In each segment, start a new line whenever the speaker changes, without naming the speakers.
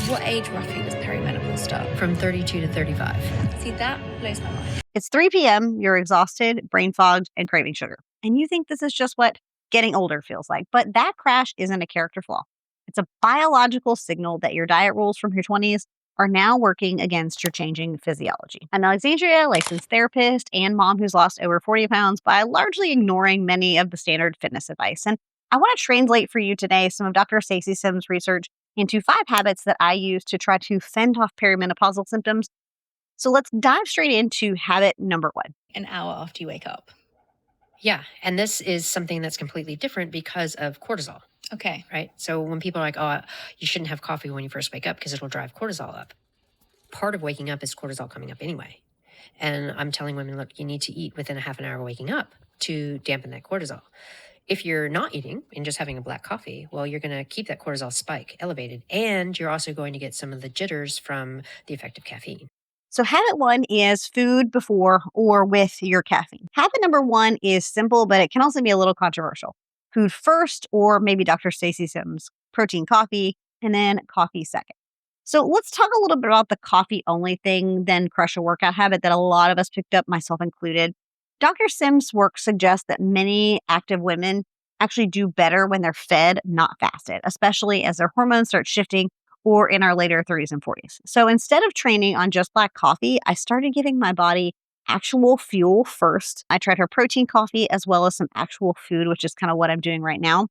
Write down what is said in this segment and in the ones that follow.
What age roughly does perimenopause start?
From 32 to 35.
See, that blows my mind.
It's 3 p.m., you're exhausted, brain fogged, and craving sugar. And you think this is just what getting older feels like. But that crash isn't a character flaw. It's a biological signal that your diet rules from your 20s are now working against your changing physiology. I'm Alexandria, licensed therapist and mom who's lost over 40 pounds by largely ignoring many of the standard fitness advice. And I want to translate for you today some of Dr. Stacy Sims' research into 5 habits that I use to try to fend off perimenopausal symptoms. So let's dive straight into habit number 1.
An hour after you wake up.
Yeah. And this is something that's completely different because of cortisol.
Okay.
Right? So when people are like, oh, you shouldn't have coffee when you first wake up because it'll drive cortisol up. Part of waking up is cortisol coming up anyway. And I'm telling women, look, you need to eat within a half an hour of waking up to dampen that cortisol. If you're not eating and just having a black coffee, well, you're going to keep that cortisol spike elevated. And you're also going to get some of the jitters from the effect of caffeine.
So habit 1 is food before or with your caffeine. Habit number 1 is simple, but it can also be a little controversial. Food first, or maybe Dr. Stacy Sims, protein coffee, and then coffee second. So let's talk a little bit about the coffee only thing, then crush a workout habit that a lot of us picked up, myself included. Dr. Sims' work suggests that many active women actually do better when they're fed, not fasted, especially as their hormones start shifting or in our later 30s and 40s. So instead of training on just black coffee, I started giving my body actual fuel first. I tried her protein coffee as well as some actual food, which is kind of what I'm doing right now,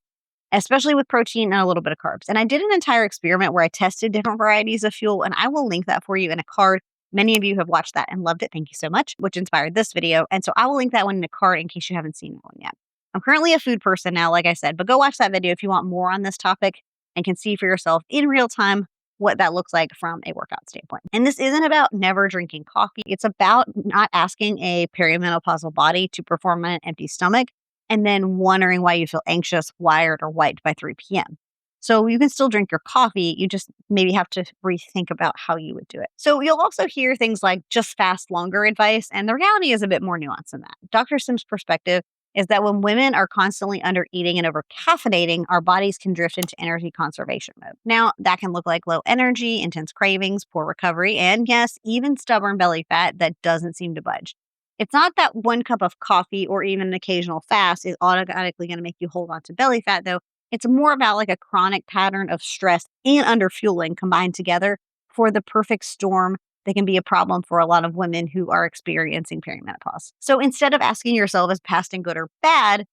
especially with protein and a little bit of carbs. And I did an entire experiment where I tested different varieties of fuel, and I will link that for you in a card. Many of you have watched that and loved it. Thank you so much, which inspired this video. And so I will link that one in a card in case you haven't seen that one yet. I'm currently a food person now, like I said, but go watch that video if you want more on this topic and can see for yourself in real time what that looks like from a workout standpoint. And this isn't about never drinking coffee. It's about not asking a perimenopausal body to perform on an empty stomach and then wondering why you feel anxious, wired, or wiped by 3 p.m. So you can still drink your coffee. You just maybe have to rethink about how you would do it. So you'll also hear things like just fast longer advice. And the reality is a bit more nuanced than that. Dr. Sims' perspective is that when women are constantly under eating and over caffeinating, our bodies can drift into energy conservation mode. Now, that can look like low energy, intense cravings, poor recovery, and yes, even stubborn belly fat that doesn't seem to budge. It's not that 1 cup of coffee or even an occasional fast is automatically going to make you hold on to belly fat, though. It's more about like a chronic pattern of stress and underfueling combined together for the perfect storm that can be a problem for a lot of women who are experiencing perimenopause. So instead of asking yourself, is fasting good or bad?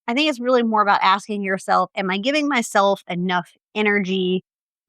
I think it's really more about asking yourself, am I giving myself enough energy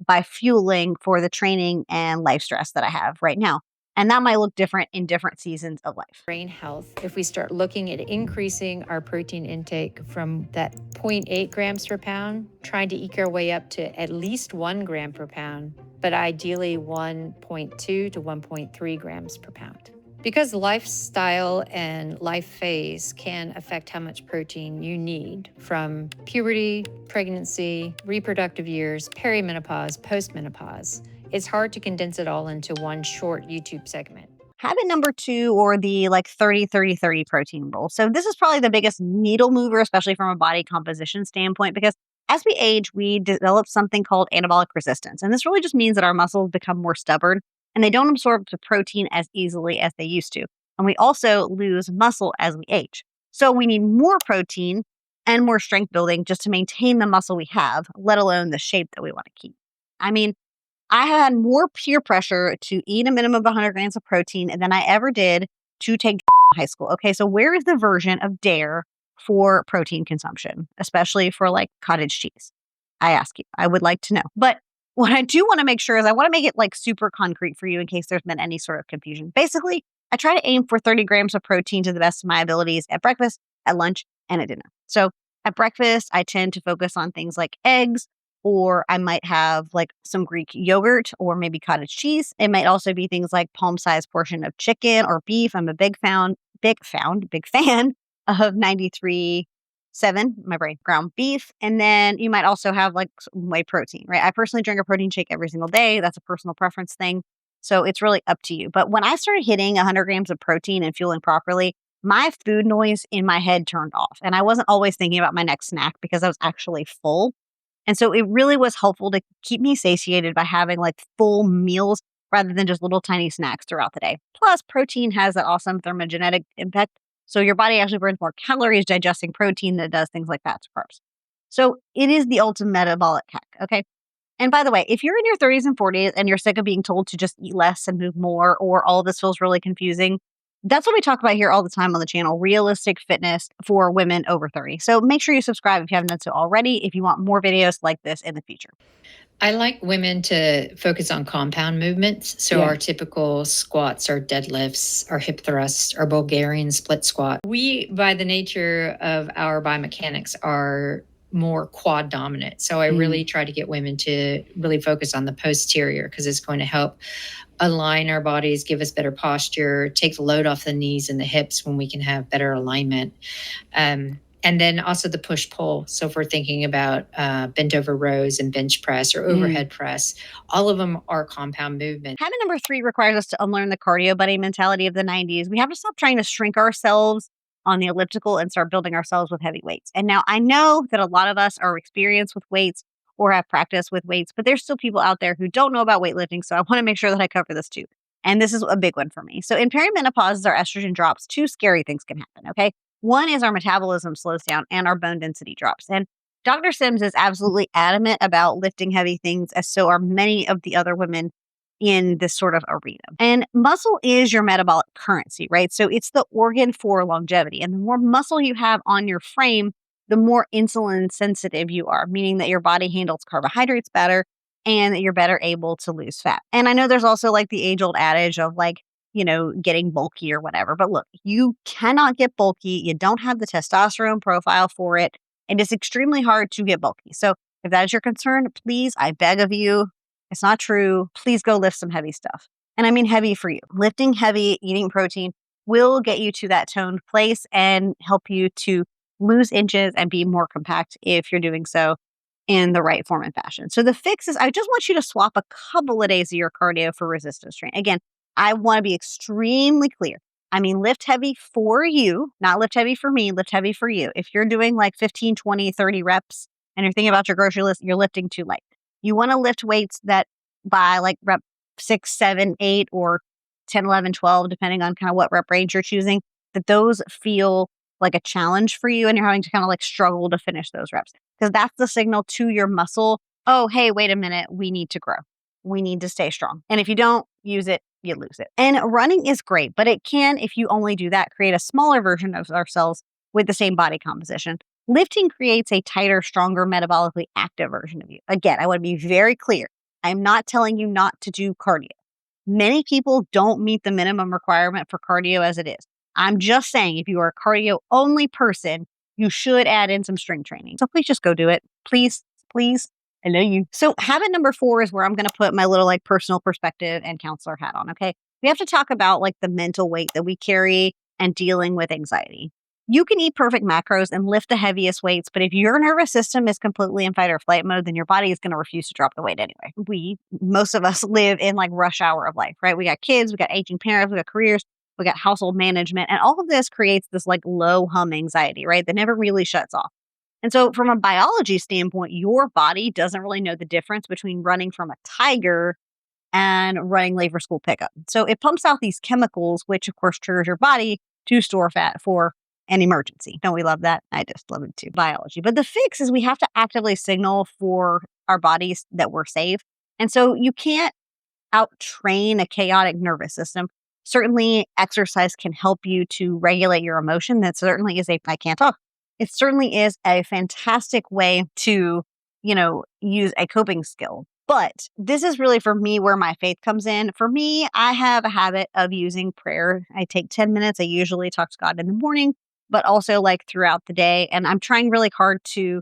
by fueling for the training and life stress that I have right now? And that might look different in different seasons of life.
Brain health, if we start looking at increasing our protein intake from that 0.8 grams per pound, trying to eke our way up to at least 1 gram per pound, but ideally 1.2 to 1.3 grams per pound. Because lifestyle and life phase can affect how much protein you need from puberty, pregnancy, reproductive years, perimenopause, postmenopause. It's hard to condense it all into one short YouTube segment.
Habit number 2, or the 30-30-30 protein rule. So this is probably the biggest needle mover, especially from a body composition standpoint, because as we age, we develop something called anabolic resistance. And this really just means that our muscles become more stubborn and they don't absorb the protein as easily as they used to. And we also lose muscle as we age. So we need more protein and more strength building just to maintain the muscle we have, let alone the shape that we want to keep. I mean, I had more peer pressure to eat a minimum of 100 grams of protein than I ever did to take high school. Okay, so where is the version of DARE for protein consumption, especially for like cottage cheese? I ask you, I would like to know. But what I do want to make sure is I want to make it like super concrete for you in case there's been any sort of confusion. Basically, I try to aim for 30 grams of protein to the best of my abilities at breakfast, at lunch, and at dinner. So at breakfast, I tend to focus on things like eggs, or I might have like some Greek yogurt or maybe cottage cheese. It might also be things like palm-sized portion of chicken or beef. I'm a big fan of 93.7, ground beef. And then you might also have like whey protein, right? I personally drink a protein shake every single day. That's a personal preference thing. So it's really up to you. But when I started hitting 100 grams of protein and fueling properly, my food noise in my head turned off. And I wasn't always thinking about my next snack because I was actually full. And so it really was helpful to keep me satiated by having like full meals rather than just little tiny snacks throughout the day. Plus, protein has that awesome thermogenetic impact. So your body actually burns more calories digesting protein than it does things like fats or carbs. So it is the ultimate metabolic hack. Okay. And by the way, if you're in your 30s and 40s and you're sick of being told to just eat less and move more, or all of this feels really confusing, that's what we talk about here all the time on the channel, realistic fitness for women over 30. So make sure you subscribe if you haven't done so already if you want more videos like this in the future.
I like women to focus on compound movements. So our typical squats, our deadlifts, our hip thrusts, our Bulgarian split squat. We, by the nature of our biomechanics, are more quad dominant. So I really try to get women to really focus on the posterior because it's going to help align our bodies, give us better posture, take the load off the knees and the hips when we can have better alignment. And then also the push-pull. So if we're thinking about bent over rows and bench press or overhead press, all of them are compound movement.
Habit number 3 requires us to unlearn the cardio buddy mentality of the 90s. We have to stop trying to shrink ourselves on the elliptical and start building ourselves with heavy weights. And now I know that a lot of us are experienced with weights or have practice with weights, but there's still people out there who don't know about weightlifting. So I want to make sure that I cover this too. And this is a big one for me. So in perimenopause, as our estrogen drops, 2 scary things can happen. Okay. One is our metabolism slows down and our bone density drops. And Dr. Sims is absolutely adamant about lifting heavy things, as so are many of the other women in this sort of arena. And muscle is your metabolic currency, right? So it's the organ for longevity. And the more muscle you have on your frame, the more insulin sensitive you are, meaning that your body handles carbohydrates better and that you're better able to lose fat. And I know there's also like the age old adage of like, getting bulky or whatever. But look, you cannot get bulky. You don't have the testosterone profile for it. And it's extremely hard to get bulky. So if that is your concern, please, I beg of you, it's not true. Please go lift some heavy stuff. And I mean heavy for you. Lifting heavy, eating protein will get you to that toned place and help you to lose inches and be more compact if you're doing so in the right form and fashion. So the fix is I just want you to swap a couple of days of your cardio for resistance training. Again, I want to be extremely clear. I mean, lift heavy for you, not lift heavy for me, lift heavy for you. If you're doing like 15, 20, 30 reps and you're thinking about your grocery list, you're lifting too light. You want to lift weights that by like rep 6, 7, 8, or 10, 11, 12, depending on kind of what rep range you're choosing, that those feel like a challenge for you and you're having to kind of like struggle to finish those reps. Because that's the signal to your muscle, oh, hey, wait a minute, we need to grow. We need to stay strong. And if you don't use it, you lose it. And running is great, but it can, if you only do that, create a smaller version of ourselves with the same body composition. Lifting creates a tighter, stronger, metabolically active version of you. Again, I want to be very clear. I'm not telling you not to do cardio. Many people don't meet the minimum requirement for cardio as it is. I'm just saying if you are a cardio only person, you should add in some strength training. So please just go do it. Please, please. I know you. So habit number 4 is where I'm going to put my little like personal perspective and counselor hat on. Okay. We have to talk about like the mental weight that we carry and dealing with anxiety. You can eat perfect macros and lift the heaviest weights, but if your nervous system is completely in fight or flight mode, then your body is going to refuse to drop the weight anyway. Most of us live in like rush hour of life, right? We got kids, we got aging parents, we got careers, we got household management, and all of this creates this like low hum anxiety, right? That never really shuts off. And so from a biology standpoint, your body doesn't really know the difference between running from a tiger and running late for school pickup. So it pumps out these chemicals, which of course triggers your body to store fat for an emergency. Don't we love that? I just love it too. Biology. But the fix is we have to actively signal for our bodies that we're safe. And so you can't out-train a chaotic nervous system. Certainly exercise can help you to regulate your emotion. That certainly is I can't talk. It certainly is a fantastic way to, use a coping skill. But this is really for me where my faith comes in. For me, I have a habit of using prayer. I take 10 minutes. I usually talk to God in the morning, but also like throughout the day. And I'm trying really hard to,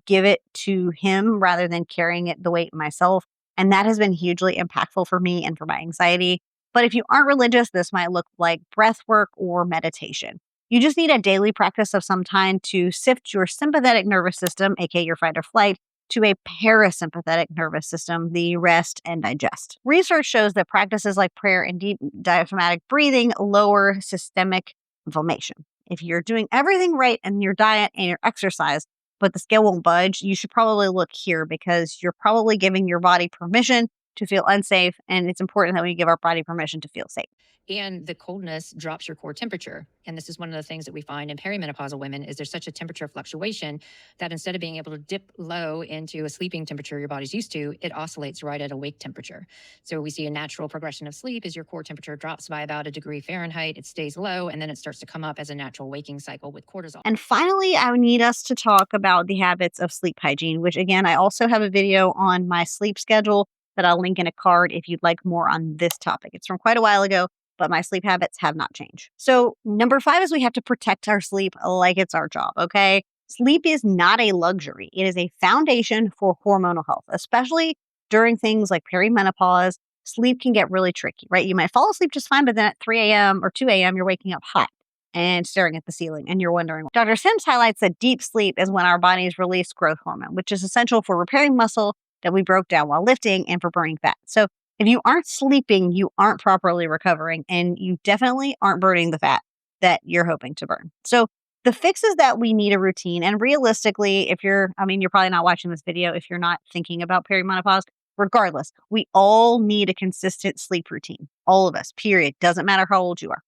give it to Him rather than carrying the weight myself. And that has been hugely impactful for me and for my anxiety. But if you aren't religious, this might look like breath work or meditation. You just need a daily practice of some kind to sift your sympathetic nervous system, aka your fight or flight, to a parasympathetic nervous system, the rest and digest. Research shows that practices like prayer and deep diaphragmatic breathing lower systemic inflammation. If you're doing everything right in your diet and your exercise, but the scale won't budge, you should probably look here because you're probably giving your body permission to feel unsafe. And it's important that we give our body permission to feel safe.
And the coldness drops your core temperature. And this is one of the things that we find in perimenopausal women is there's such a temperature fluctuation that instead of being able to dip low into a sleeping temperature your body's used to, it oscillates right at a wake temperature. So we see a natural progression of sleep as your core temperature drops by about 1 degree Fahrenheit, it stays low, and then it starts to come up as a natural waking cycle with cortisol.
And finally, I need us to talk about the habits of sleep hygiene, which again, I also have a video on my sleep schedule that I'll link in a card if you'd like more on this topic. It's from quite a while ago, but my sleep habits have not changed. So number 5 is we have to protect our sleep like it's our job, okay? Sleep is not a luxury. It is a foundation for hormonal health, especially during things like perimenopause. Sleep can get really tricky, right? You might fall asleep just fine, but then at 3 a.m. or 2 a.m., you're waking up hot and staring at the ceiling, and you're wondering. Dr. Sims highlights that deep sleep is when our bodies release growth hormone, which is essential for repairing muscle that we broke down while lifting and for burning fat. So if you aren't sleeping, you aren't properly recovering, and you definitely aren't burning the fat that you're hoping to burn. So the fix is that we need a routine. And realistically, you're probably not watching this video if you're not thinking about perimenopause. Regardless, we all need a consistent sleep routine. All of us, period. Doesn't matter how old you are.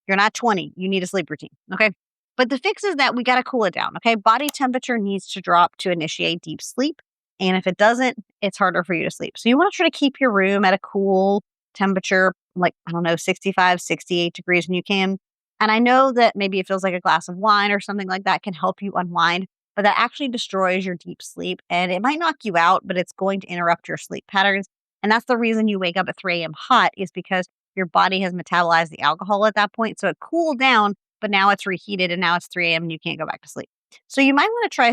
You're not 20. You need a sleep routine. Okay. But the fix is that we got to cool it down. Okay. Body temperature needs to drop to initiate deep sleep. And if it doesn't, it's harder for you to sleep. So you want to try to keep your room at a cool temperature, like, 65, 68 degrees when you can. And I know that maybe it feels like a glass of wine or something like that can help you unwind, but that actually destroys your deep sleep. And it might knock you out, but it's going to interrupt your sleep patterns. And that's the reason you wake up at 3 a.m. hot, is because your body has metabolized the alcohol at that point. So it cooled down, but now it's reheated and now it's 3 a.m. and you can't go back to sleep. So you might want to try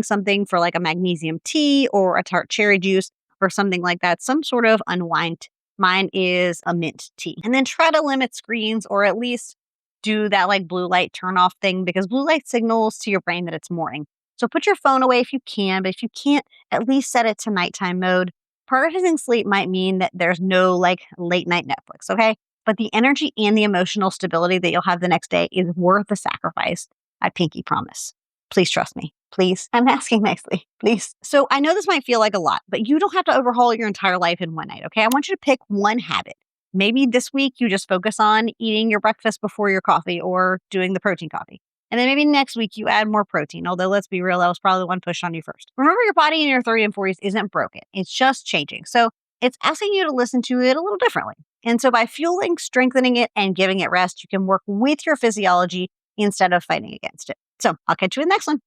something for like a magnesium tea or a tart cherry juice or something like that, some sort of unwind. Mine is a mint tea. And then try to limit screens, or at least do that like blue light turn off thing, because blue light signals to your brain that it's morning. So put your phone away if you can, but if you can't, at least set it to nighttime mode. Prioritizing sleep might mean that there's no like late night Netflix, okay? But the energy and the emotional stability that you'll have the next day is worth the sacrifice. I pinky promise. Please trust me. Please. I'm asking nicely. Please. So I know this might feel like a lot, but you don't have to overhaul your entire life in one night, okay? I want you to pick one habit. Maybe this week you just focus on eating your breakfast before your coffee or doing the protein coffee. And then maybe next week you add more protein, although let's be real, that was probably the one pushed on you first. Remember, your body in your 30s and 40s isn't broken. It's just changing. So it's asking you to listen to it a little differently. And so by fueling, strengthening it, and giving it rest, you can work with your physiology instead of fighting against it. So I'll catch you in the next one.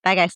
Bye, guys.